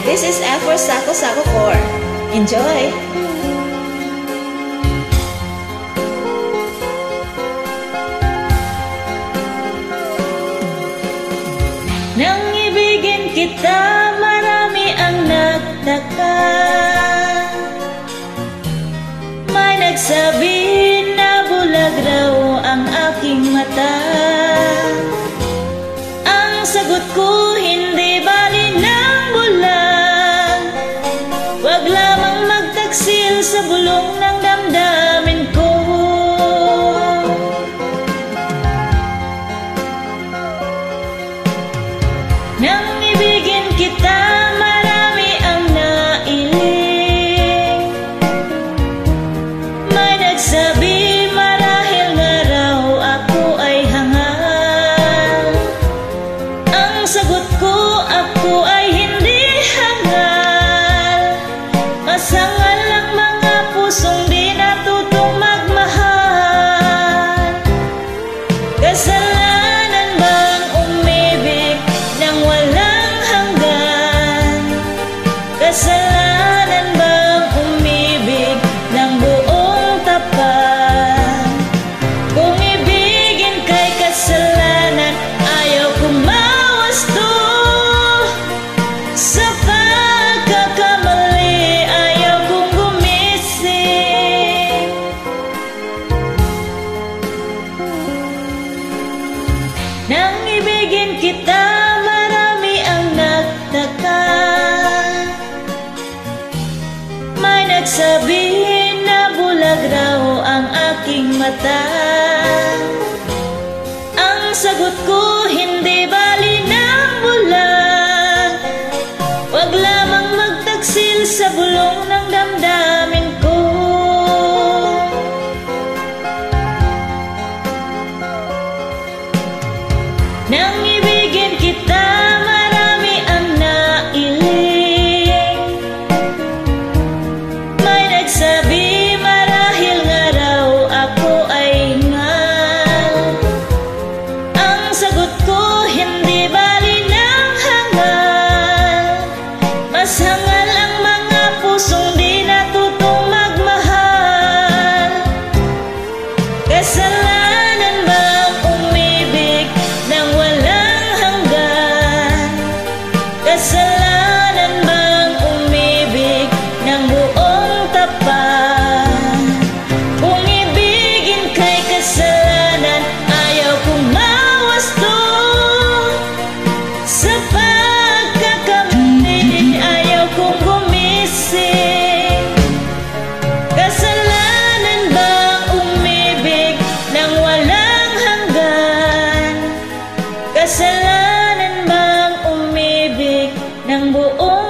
This is F for Sako Sako 4. Enjoy! Nang ibigin kita, marami ang nagtaka. May nagsabi na bulag raw ang aking mata. Ang sagot ko, hindi bali ng bulag. Wag lamang magtaksil sa bulong ng damdamin ko. Nang ibigin kita, marami ang nailing. May nagsabi marahil nga raw ako ay hangal. Ang sagot ko, ako ay hindi hangal. Masangal ang mga pusong di natutong magmahal. Kasalanan bang umibig nang walang hanggan? Kasalanan bang umibig ng buong tapat? Kung ibigin kay kasalanan, ayaw kong mawasto. Sa pagkakamali, ayaw kong gumising. Nang ibigin kita, marami ang nagtaka. May nagsabi na bulag raw ang aking mata. Ang sagot ko, hindi bali ng bulag. Wag lamang magtaksil sa bulong ng damdamin ko. Nang ibigin kita, marami ang nailing. May nagsabi marahil nga raw ako ay hingal. Ang sagot ko, hindi bali ng hangal. Mas hangal ang mga pusong di natutong magmahal. Kasalanan bang umibig nang walang hanggan? Kasalanan bang umibig ng buong tapat? Kung ibigin kay kasalanan, ayaw kong mawasto. Sa pagkakamali, ayaw kong gumising. Kasalanan bang umibig nang walang hanggan? Kasalanan bang umibig ng buong